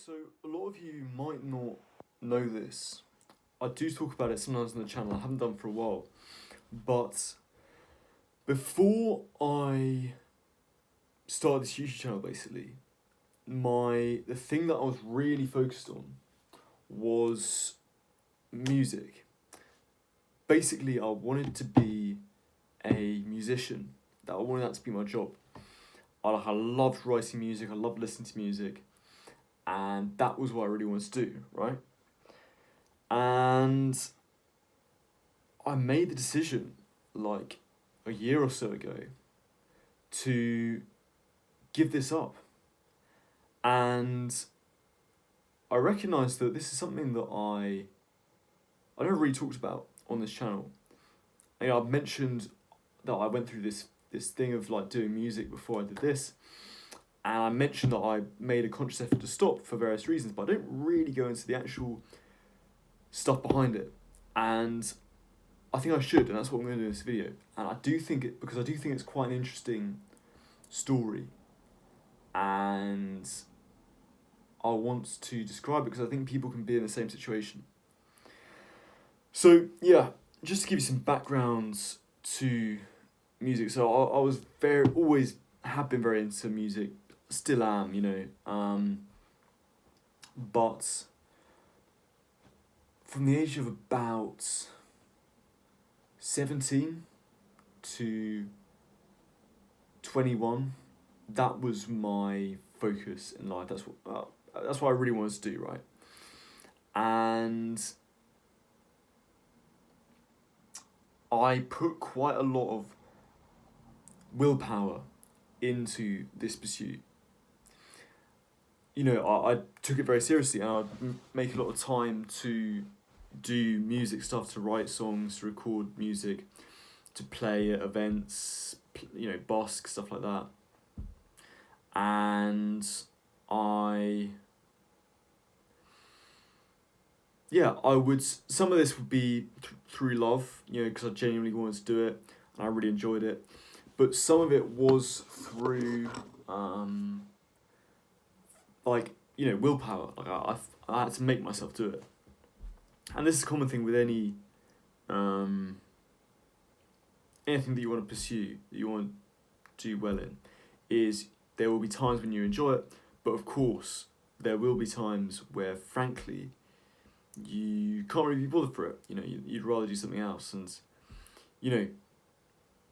So a lot of you might not know this. I do talk about it sometimes on the channel. I haven't done for a while, but before I started this YouTube channel, basically, the thing that I was really focused on was music. Basically, I wanted to be a musician. I wanted that to be my job. I loved writing music. I loved listening to music, and that was what I really wanted to do, right? And I made the decision like a year or so ago to give this up. And I recognised that this is something that I never really talked about on this channel. I've mentioned that I went through this thing of like doing music before I did this. And I mentioned that I made a conscious effort to stop for various reasons, but I don't really go into the actual stuff behind it. And I think I should, and that's what I'm going to do in this video. And I do think it's quite an interesting story. And I want to describe it because I think people can be in the same situation. So, yeah, just to give you some backgrounds to music. So I was always have been very into music, still am, but from the age of about 17 to 21, that was my focus in life. That's what I really wanted to do, right? And I put quite a lot of willpower into this pursuit. I took it very seriously, and I'd make a lot of time to do music stuff, to write songs, to record music, to play at events, busk, stuff like that. And some of this would be through love, because I genuinely wanted to do it, and I really enjoyed it. But some of it was through, willpower. Like I had to make myself do it. And this is a common thing with anything that you want to pursue, that you want to do well in, is there will be times when you enjoy it, but of course there will be times where, frankly, you can't really be bothered for it. You'd rather do something else. And,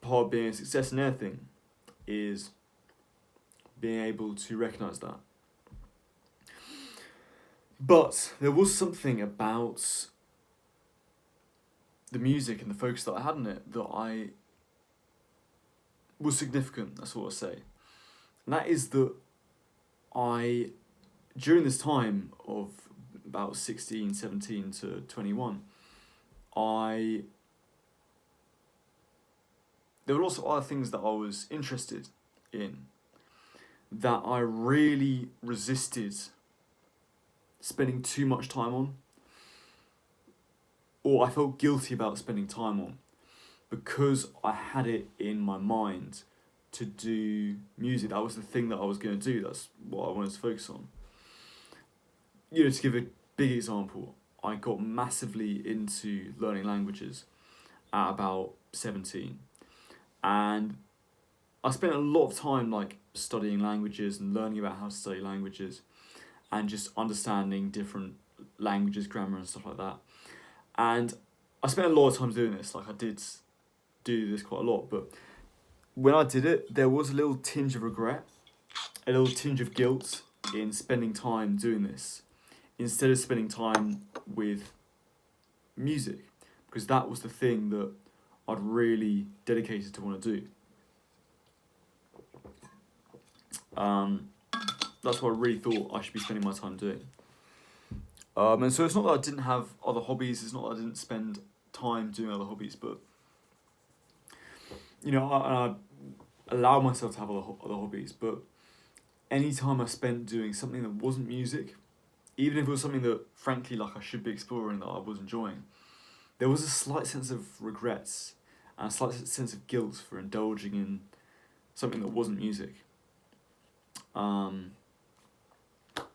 part of being a success in anything is being able to recognise that. But there was something about the music and the focus that I had on it that was significant, that's what I say. And that is that during this time of about 16, 17 to 21, there were also other things that I was interested in that I really resisted spending too much time on, or I felt guilty about spending time on, because I had it in my mind to do music. That was the thing that I was going to do. That's what I wanted to focus on. To give a big example, I got massively into learning languages at about 17. And I spent a lot of time studying languages and learning about how to study languages and just understanding different languages, grammar and stuff like that. And I spent a lot of time doing this. I did do this quite a lot, but when I did it, there was a little tinge of regret, a little tinge of guilt in spending time doing this instead of spending time with music, because that was the thing that I'd really dedicated to want to do. That's what I really thought I should be spending my time doing. And so it's not that I didn't have other hobbies, it's not that I didn't spend time doing other hobbies, but I allowed myself to have other hobbies, but any time I spent doing something that wasn't music, even if it was something that, frankly, I should be exploring, that I was enjoying, there was a slight sense of regrets and a slight sense of guilt for indulging in something that wasn't music.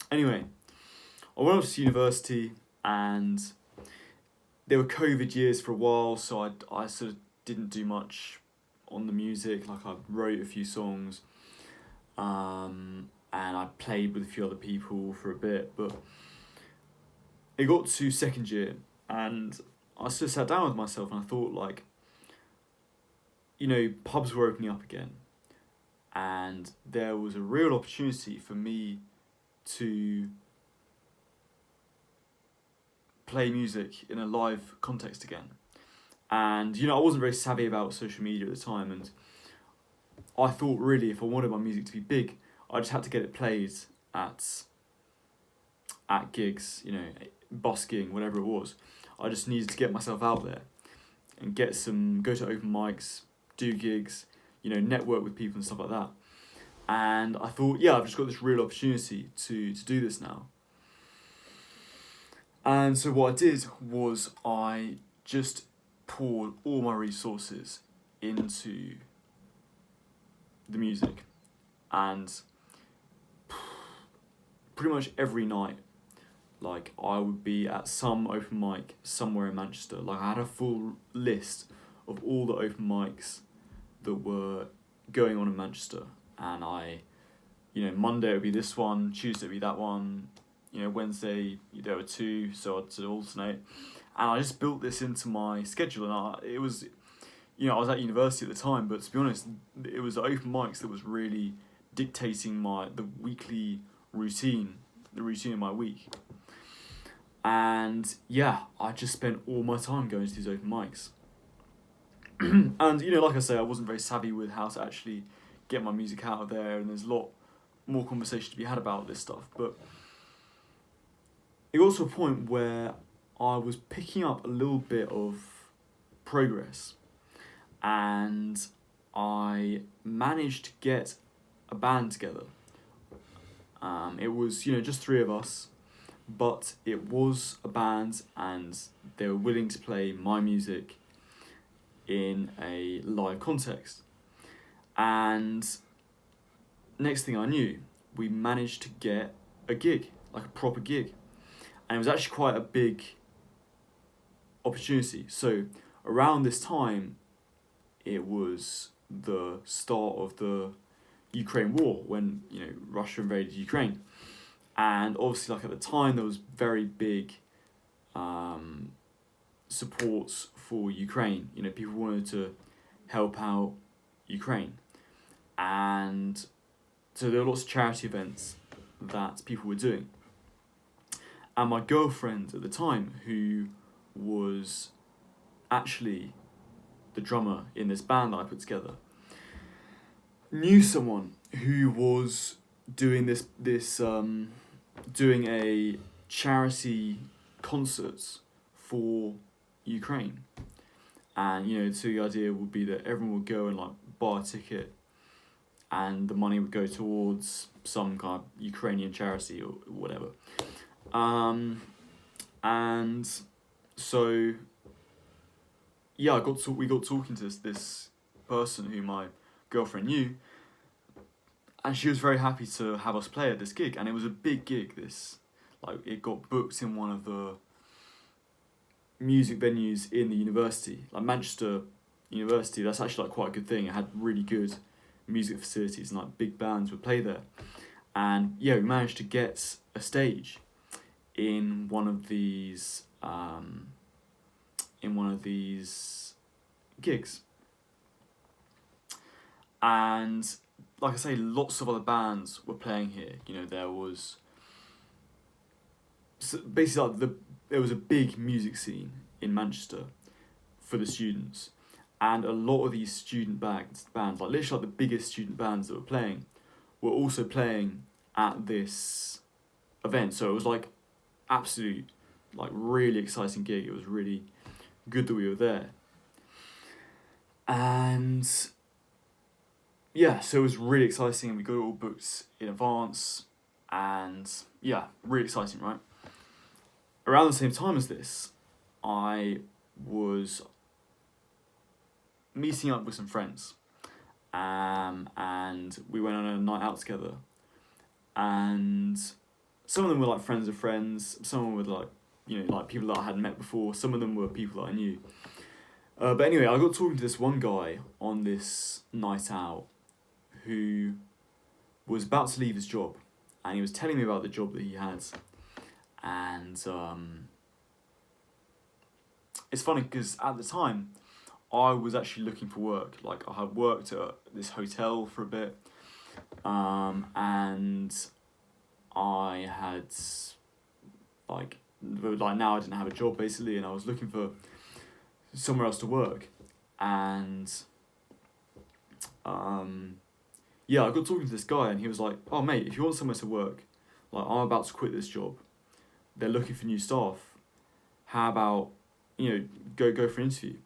Anyway, I went off to university, and there were COVID years for a while, so I sort of didn't do much on the music. Like, I wrote a few songs, and I played with a few other people for a bit, but it got to second year, and I sort of sat down with myself and I thought, like, pubs were opening up again, and there was a real opportunity for me to play music in a live context again. And, I wasn't very savvy about social media at the time, and I thought, really, if I wanted my music to be big, I just had to get it played at gigs, busking, whatever it was. I just needed to get myself out there and go to open mics, do gigs, network with people and stuff like that. And I thought, I've just got this real opportunity to do this now. And so what I did was I just poured all my resources into the music, and pretty much every night, like, I would be at some open mic somewhere in Manchester. Like, I had a full list of all the open mics that were going on in Manchester, and Monday would be this one, Tuesday would be that one, Wednesday there were two, so I'd sort of alternate, and I just built this into my schedule. And I was at university at the time, but to be honest, it was the open mics that was really dictating the weekly routine, the routine of my week. And I just spent all my time going to these open mics. And like I say, I wasn't very savvy with how to actually get my music out of there, and there's a lot more conversation to be had about this stuff, but it got to a point where I was picking up a little bit of progress, and I managed to get a band together. It was, just three of us, but it was a band, and they were willing to play my music in a live context. And next thing I knew, we managed to get a gig, like a proper gig. And it was actually quite a big opportunity. So around this time, it was the start of the Ukraine war, when Russia invaded Ukraine. And obviously, like, at the time, there was very big supports for Ukraine. People wanted to help out Ukraine. And so there were lots of charity events that people were doing. And my girlfriend at the time, who was actually the drummer in this band that I put together, knew someone who was doing doing a charity concerts for Ukraine. And so the idea would be that everyone would go and, like, buy a ticket, and the money would go towards some kind of Ukrainian charity or whatever. And so we got talking to this person who my girlfriend knew, and she was very happy to have us play at this gig. And it was a big gig. It got booked in one of the music venues in the university, like Manchester University. That's actually, like, quite a good thing. It had really good music facilities, and, like, big bands would play there. And we managed to get a stage in one of these gigs. And like I say, lots of other bands were playing here. There was basically, there was a big music scene in Manchester for the students, and a lot of these student bands, like literally, like, the biggest student bands that were playing, were also playing at this event. So it was, like, absolute, like, really exciting gig. It was really good that we were there. And so it was really exciting, and we got it all booked in advance, and really exciting, right? Around the same time as this, I was meeting up with some friends, and we went on a night out together, and some of them were like friends of friends, some of them were like, like people that I hadn't met before, some of them were people that I knew. But anyway, I got talking to this one guy on this night out who was about to leave his job, and he was telling me about the job that he had. And it's funny because at the time, I was actually looking for work. Like, I had worked at this hotel for a bit, and I had, now I didn't have a job, basically, and I was looking for somewhere else to work. And yeah, I got talking to this guy, and he was like, "Oh mate, if you want somewhere to work, like, I'm about to quit this job. They're looking for new staff. How about, go for an interview?"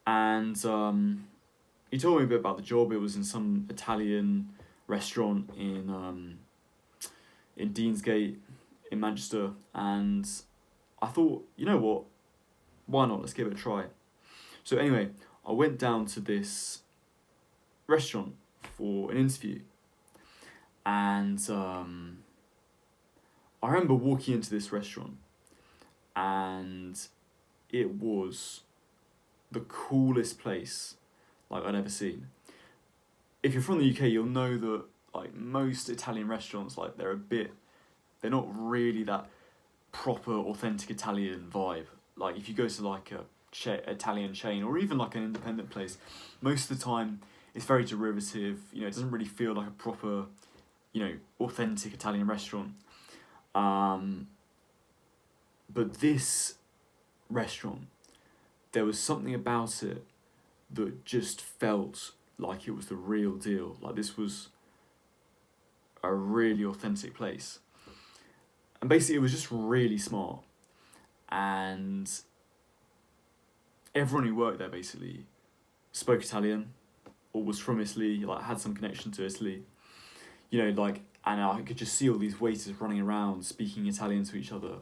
And he told me a bit about the job. It was in some Italian restaurant in Deansgate in Manchester, and I thought, you know what, why not? Let's give it a try. So anyway, I went down to this restaurant for an interview, and I remember walking into this restaurant, and it was the coolest place like I'd ever seen. If you're from the UK, you'll know that like most Italian restaurants, like they're not really that proper authentic Italian vibe. Like if you go to like a Italian chain or even like an independent place, most of the time it's very derivative. It doesn't really feel like a proper, authentic Italian restaurant. But this restaurant, there was something about it that just felt like it was the real deal. Like this was a really authentic place. And basically it was just really smart. And everyone who worked there basically spoke Italian or was from Italy, like had some connection to Italy. And I could just see all these waiters running around speaking Italian to each other.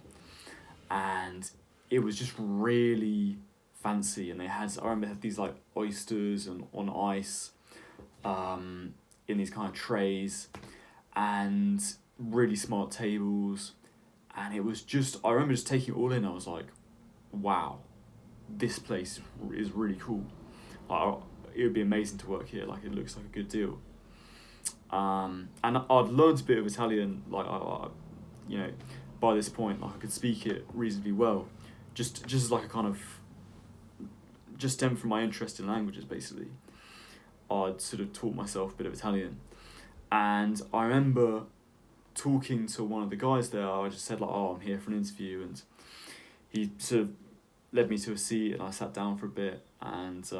And it was just really fancy, and I remember they had these like oysters and on ice, in these kind of trays, and really smart tables, and it was just, I remember just taking it all in. I was like, wow, this place is really cool. It would be amazing to work here. Like, it looks like a good deal. And I'd learned a bit of Italian, like by this point, like I could speak it reasonably well, just as like a kind of, just stemmed from my interest in languages, basically. I'd sort of taught myself a bit of Italian. And I remember talking to one of the guys there. I just said, like, "Oh, I'm here for an interview," and he sort of led me to a seat, and I sat down for a bit. And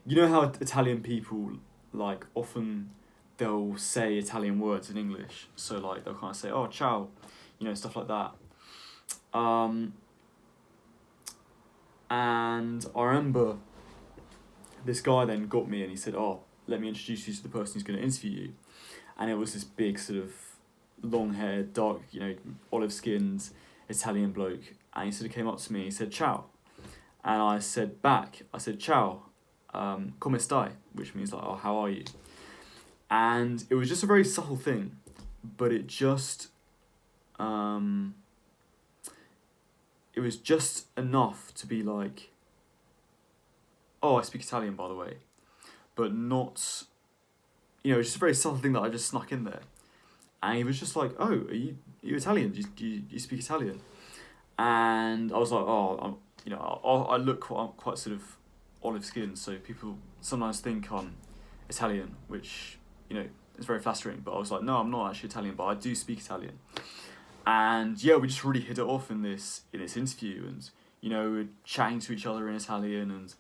you know how Italian people, like, often they'll say Italian words in English, so like they'll kind of say, "Oh, ciao," stuff like that. And I remember this guy then got me, and he said, "Oh, let me introduce you to the person who's going to interview you." And it was this big sort of long-haired, dark, olive-skinned Italian bloke. And he sort of came up to me and he said, "Ciao." And I said back, "Ciao, come stai?" Which means like, "Oh, how are you?" And it was just a very subtle thing, but it just, it was just enough to be like, "Oh, I speak Italian, by the way," but not, it's just a very subtle thing that I just snuck in there. And he was just like, "Oh, are you Italian? Do you speak Italian?" And I was like, "Oh, I look quite sort of olive skinned, so people sometimes think I'm Italian," which, is very flattering. But I was like, "No, I'm not actually Italian, but I do speak Italian." And yeah, we just really hit it off in this interview, and we were chatting to each other in Italian and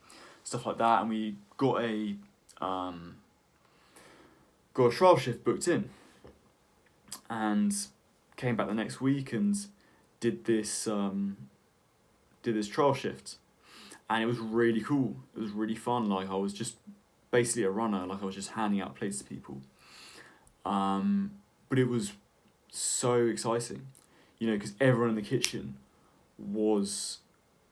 stuff like that. And we got a trial shift booked in, and came back the next week and did this trial shift, and it was really cool. It was really fun. Like, I was just basically a runner. Like, I was just handing out plates to people. But it was so exciting, because everyone in the kitchen was,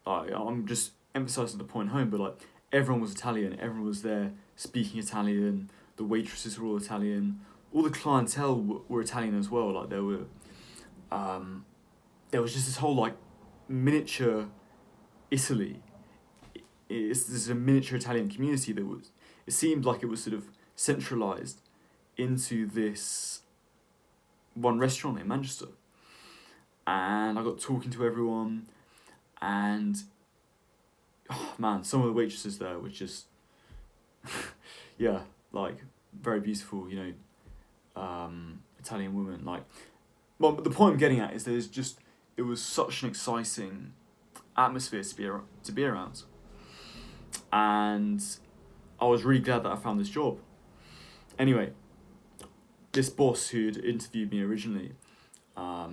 I'm just emphasising the point home, but like everyone was Italian. Everyone was there speaking Italian. The waitresses were all Italian. all the clientele were Italian as well. Like there was just this whole like miniature Italy. There's a miniature Italian community that was. It seemed like it was sort of centralized into this one restaurant in Manchester, and I got talking to everyone, and oh man, some of the waitresses there were just yeah, like very beautiful, Italian women. Like, well, the point I'm getting at is it was such an exciting atmosphere to be around, and I was really glad that I found this job. Anyway, this boss who'd interviewed me originally, I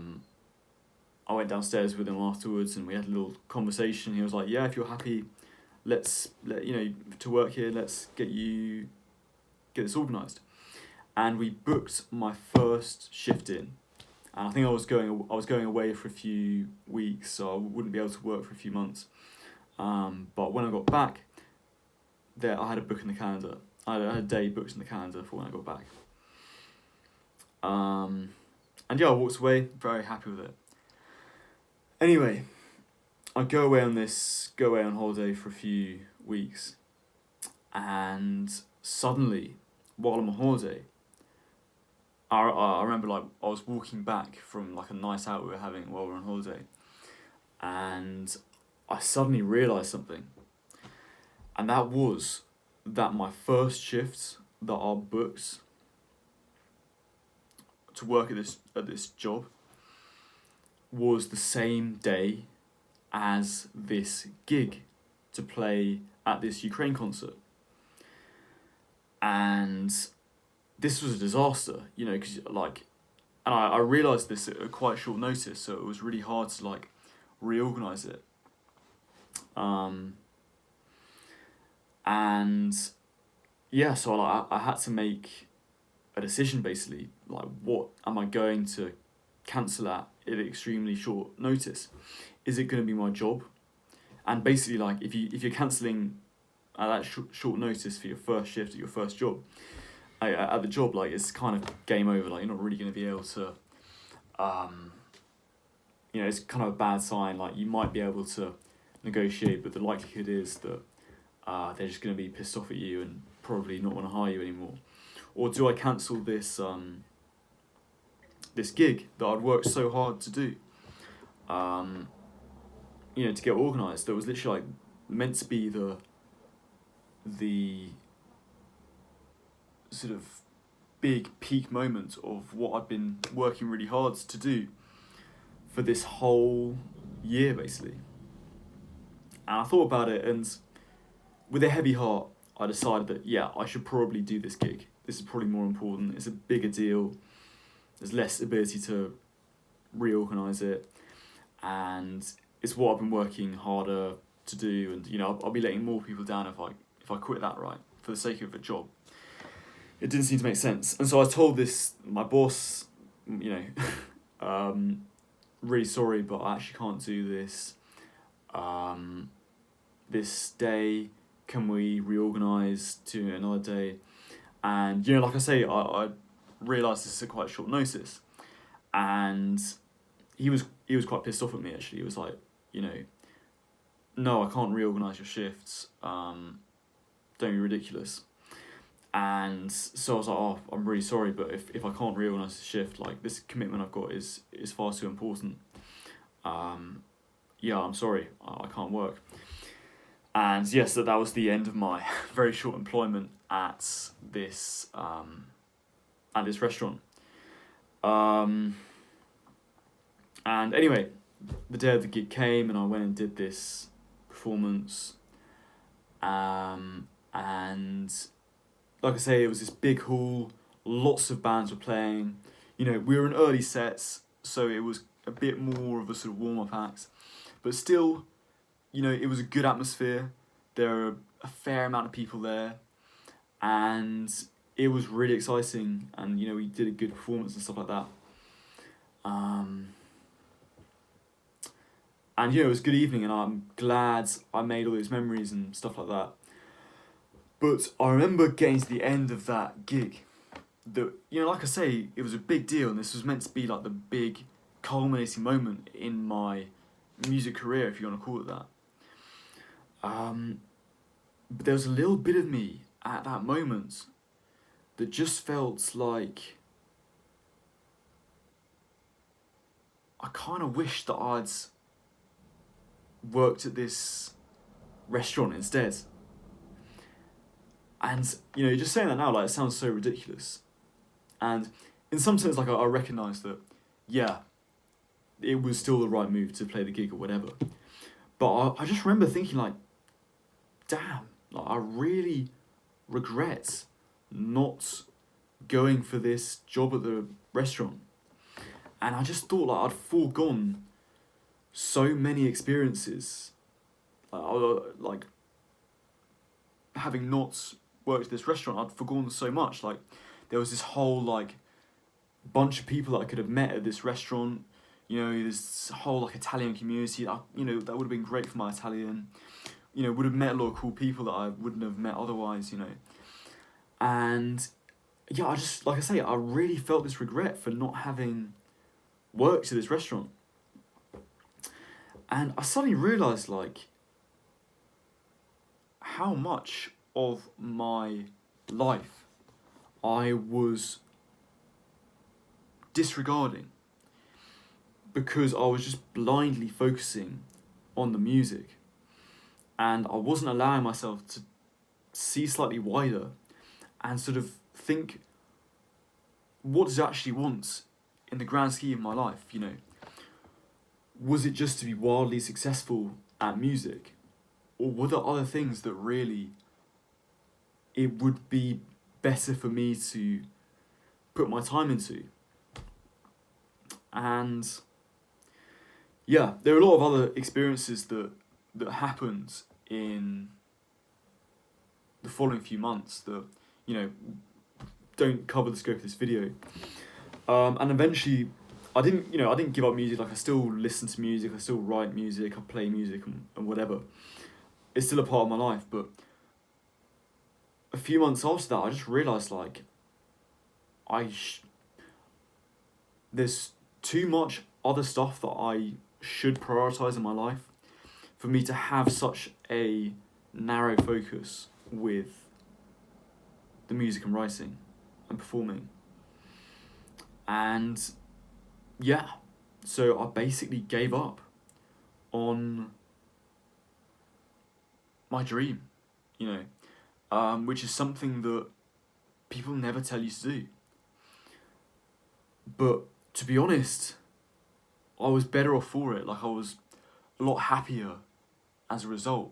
went downstairs with him afterwards, and we had a little conversation. He was like, "Yeah, if you're happy, to work here, let's get this organised." And we booked my first shift in, and I think I was going away for a few weeks, so I wouldn't be able to work for a few months. But when I got back, I had a book in the calendar. I had a day booked in the calendar for when I got back. And yeah, I walked away very happy with it. Anyway, I go away on holiday for a few weeks, and suddenly, while I'm on holiday, I remember like I was walking back from like a night out we were having while we were on holiday, and I suddenly realised something, and that was that my first shifts that are booked to work at this job was the same day as this gig to play at this Ukraine concert. And this was a disaster, because and I realised this at quite short notice, so it was really hard to like reorganise it. And yeah, so I had to make a decision basically, like what am I going to cancel at extremely short notice? Is it going to be my job? And basically, like if you're cancelling at that short notice for your first shift at your first job, at the job, like it's kind of game over. Like you're not really going to be able to, it's kind of a bad sign. Like you might be able to negotiate, but the likelihood is that they're just going to be pissed off at you and probably not want to hire you anymore. Or do I cancel this this gig that I'd worked so hard to do, to get organised? That was literally like meant to be the sort of big peak moment of what I'd been working really hard to do for this whole year, basically. And I thought about it, and with a heavy heart, I decided that, yeah, I should probably do this gig. This is probably more important. It's a bigger deal. There's less ability to reorganise it. And it's what I've been working harder to do. And, I'll be letting more people down if I quit that, right, for the sake of a job. It didn't seem to make sense. And so I told my boss, really sorry, but I actually can't do this. This day, can we reorganise to another day? And, like I say, I realised this at quite short notice. And he was quite pissed off at me, actually. He was like, no, I can't reorganise your shifts. Don't be ridiculous. And so I was like, oh, I'm really sorry, but if I can't reorganise the shift, like this commitment I've got is far too important. Yeah, I'm sorry, I can't work. And yes, that was the end of my very short employment at this restaurant. And anyway, the day of the gig came, and I went and did this performance. And like I say, it was this big hall. Lots of bands were playing. We were in early sets, so it was a bit more of a sort of warm-up act. But still, it was a good atmosphere. There were a fair amount of people there. And it was really exciting. And, we did a good performance and stuff like that. And, it was a good evening, and I'm glad I made all these memories and stuff like that. But I remember getting to the end of that gig, that, you know, like I say, it was a big deal, and this was meant to be like the big culminating moment in my music career, if you want to call it that. But there was a little bit of me at that moment that just felt like I kind of wish that I'd worked at this restaurant instead. And, you know, just saying that now, like, it sounds so ridiculous. And in some sense, like, I recognise that, yeah, it was still the right move to play the gig or whatever. But I just remember thinking, like, damn, like, I really regret not going for this job at the restaurant. And I just thought, like, I'd foregone so many experiences. Like, having not worked at this restaurant, I'd forgone so much. Like, there was this whole, like, bunch of people that I could have met at this restaurant. You know, this whole, like, Italian community. You know, that would have been great for my Italian. You know, would have met a lot of cool people that I wouldn't have met otherwise, you know. And, yeah, I just, like I say, I really felt this regret for not having worked at this restaurant. And I suddenly realised, like, how much of my life I was disregarding because I was just blindly focusing on the music, and I wasn't allowing myself to see slightly wider and sort of think, what does I actually want in the grand scheme of my life, you know? Was it just to be wildly successful at music? Or were there other things that really it would be better for me to put my time into? And yeah, there are a lot of other experiences that happened in the following few months that, you know, don't cover the scope of this video. And eventually, I didn't give up music. Like, I still listen to music, I still write music, I play music and whatever. It's still a part of my life, but a few months after that, I just realised, like, there's too much other stuff that I should prioritise in my life for me to have such a narrow focus with the music and writing and performing. And yeah, so I basically gave up on my dream, you know, which is something that people never tell you to do. But to be honest, I was better off for it. Like, I was a lot happier as a result.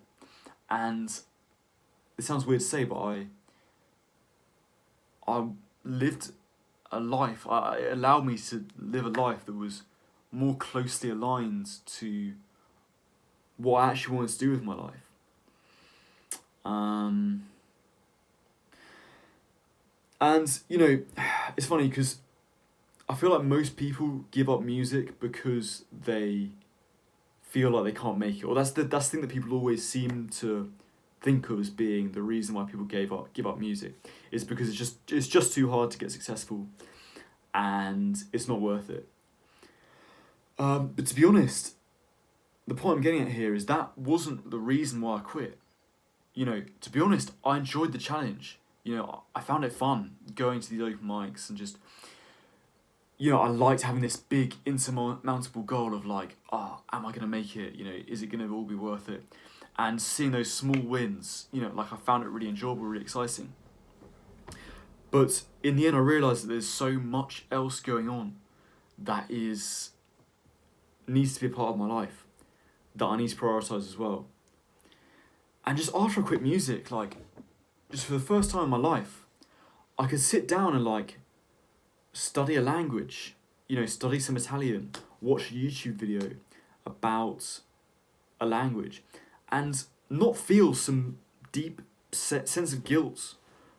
And it sounds weird to say, but I lived a life, it allowed me to live a life that was more closely aligned to what I actually wanted to do with my life. And, you know, it's funny because I feel like most people give up music because they feel like they can't make it, or that's the thing that people always seem to think of as being the reason why people give up music, is because it's just too hard to get successful, and it's not worth it. But to be honest, the point I'm getting at here is that wasn't the reason why I quit. You know, to be honest, I enjoyed the challenge. You know, I found it fun going to these open mics and just, you know, I liked having this big insurmountable goal of, like, am I going to make it? You know, is it going to all be worth it? And seeing those small wins, you know, like, I found it really enjoyable, really exciting. But in the end, I realised that there's so much else going on that needs to be a part of my life, that I need to prioritise as well. And just after I quit music, like, just for the first time in my life, I could sit down and, like, study a language, you know, study some Italian, watch a YouTube video about a language, and not feel some deep sense of guilt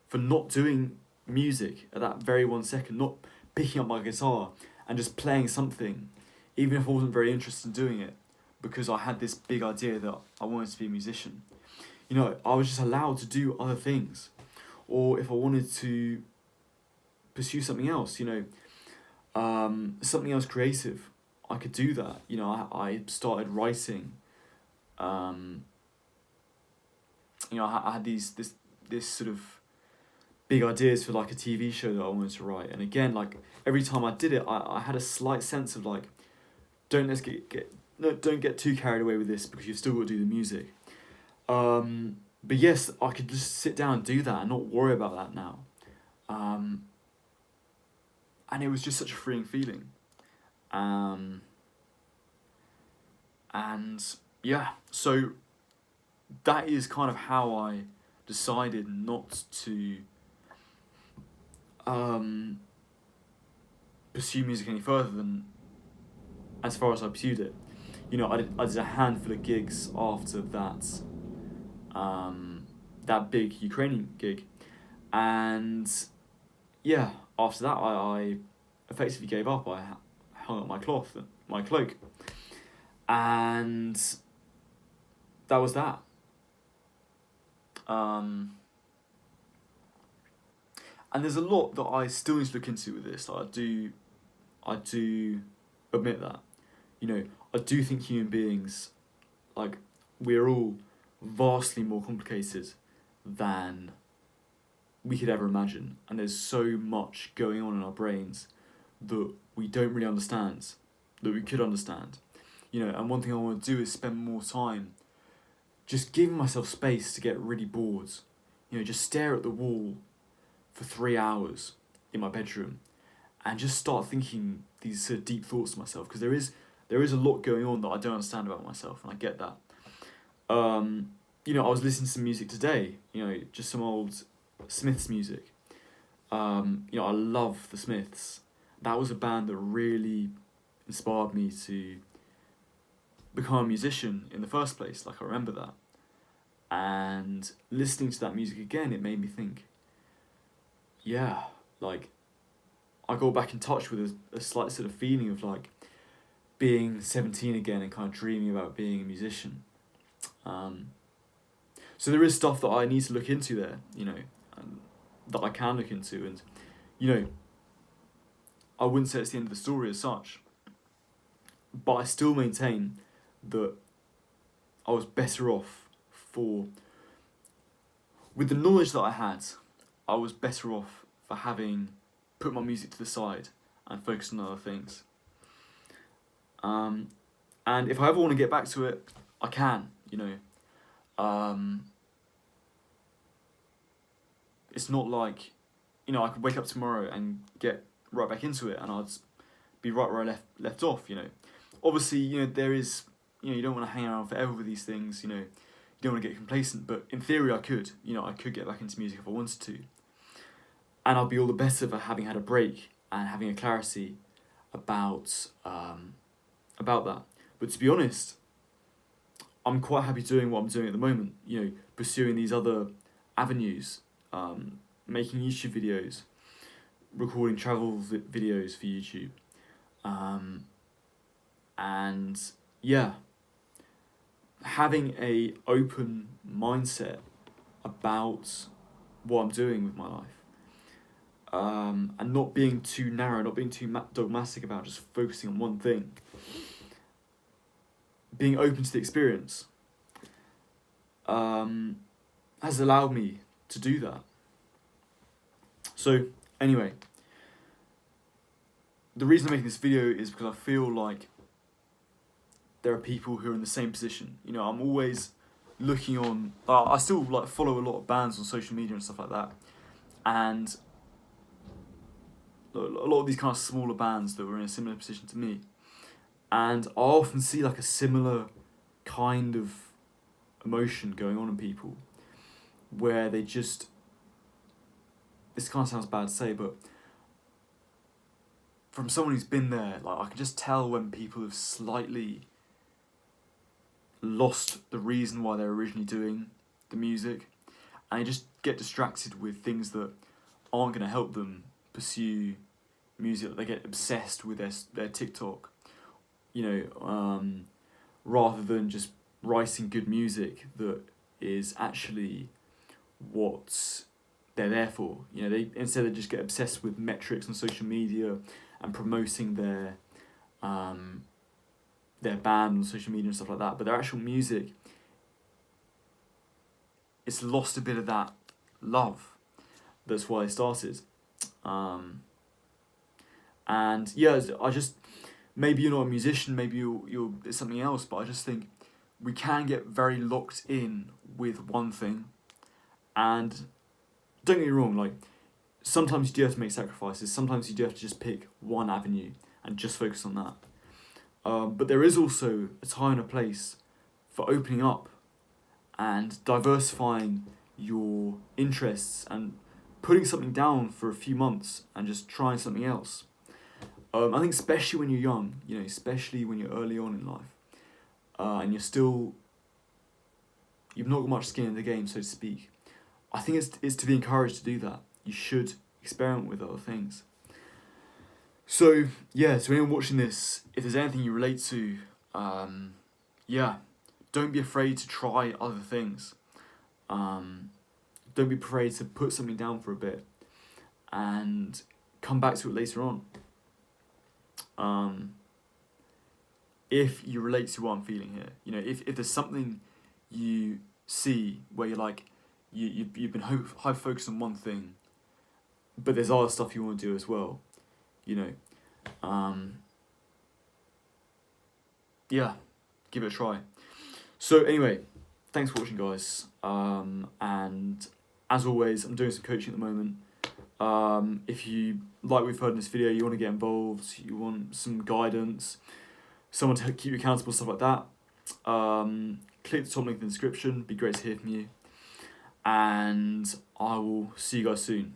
for not doing music at that very 1 second, not picking up my guitar and just playing something, even if I wasn't very interested in doing it, because I had this big idea that I wanted to be a musician. You know, I was just allowed to do other things. Or if I wanted to pursue something else, something else creative. I could do that. I started writing. Um, I had this sort of big ideas for like a TV show that I wanted to write, and again, like every time I did it, I had a slight sense of like, let's get no, don't get too carried away with this because you've still got to do the music. But yes, I could just sit down and do that and not worry about that now. And it was just such a freeing feeling. And yeah, so that is kind of how I decided not to pursue music any further than as far as I pursued it. I did a handful of gigs after that, that big Ukrainian gig, and yeah, after that I effectively gave up. I hung up my cloak, and that was that. And there's a lot that I still need to look into with this. I do admit that. I do think human beings, like, we're all vastly more complicated than we could ever imagine. And there's so much going on in our brains that we don't really understand, that we could understand. And one thing I want to do is spend more time just giving myself space to get really bored. Just stare at the wall for 3 hours in my bedroom and just start thinking these sort of deep thoughts to myself, because there is a lot going on that I don't understand about myself, and I get that. I was listening to some music today, just some old Smiths music. I love the Smiths. That was a band that really inspired me to become a musician in the first place. Like, I remember that. And listening to that music again, it made me think, yeah, like, I got back in touch with a slight sort of feeling of like being 17 again and kind of dreaming about being a musician. So there is stuff that I need to look into there, that I can look into, and I wouldn't say it's the end of the story as such, but I still maintain that I was better off with the knowledge that I had, I was better off for having put my music to the side and focused on other things. And if I ever want to get back to it, I can, It's not like, I could wake up tomorrow and get right back into it and I'd be right where I left off, Obviously, there is, you don't want to hang around forever with these things, you don't want to get complacent, but in theory I could, I could get back into music if I wanted to. And I'll be all the better for having had a break and having a clarity about that. But to be honest, I'm quite happy doing what I'm doing at the moment, pursuing these other avenues, making YouTube videos, recording travel videos for YouTube, and yeah, having a open mindset about what I'm doing with my life, and not being too narrow, not being too dogmatic about just focusing on one thing, being open to the experience, has allowed me to do that. So anyway, the reason I'm making this video is because I feel like there are people who are in the same position. I'm always looking on. I still follow a lot of bands on social media and stuff like that, and a lot of these kind of smaller bands that were in a similar position to me, and I often see a similar kind of emotion going on in people, where they just. This kind of sounds bad to say, but from someone who's been there, I can just tell when people have slightly lost the reason why they're originally doing the music, and they just get distracted with things that aren't going to help them pursue music. They get obsessed with their TikTok, rather than just writing good music that is actually what they're there for. You know, they just get obsessed with metrics on social media and promoting their band on social media and stuff like that. But their actual music, it's lost a bit of that love. That's why they started. And yeah, I just, maybe you're not a musician, maybe you're it's something else, but I just think we can get very locked in with one thing. And don't get me wrong, like, sometimes you do have to make sacrifices, sometimes you do have to just pick one avenue and just focus on that. But there is also a time and a place for opening up and diversifying your interests and putting something down for a few months and just trying something else. I think especially when you're young, you know, especially when you're early on in life, and you've not got much skin in the game, so to speak. I think it's to be encouraged to do that. You should experiment with other things. So yeah, to anyone watching this, if there's anything you relate to, yeah, don't be afraid to try other things. Don't be afraid to put something down for a bit and come back to it later on. If you relate to what I'm feeling here, you know, if there's something you see where you're like, you've been high focused on one thing, but there's other stuff you want to do as well, you know, yeah, give it a try. So anyway, thanks for watching, guys. And as always, I'm doing some coaching at the moment. If you like what we've heard in this video, you want to get involved, you want some guidance, someone to keep you accountable, stuff like that, click the top link in the description. Be great to hear from you, and I will see you guys soon.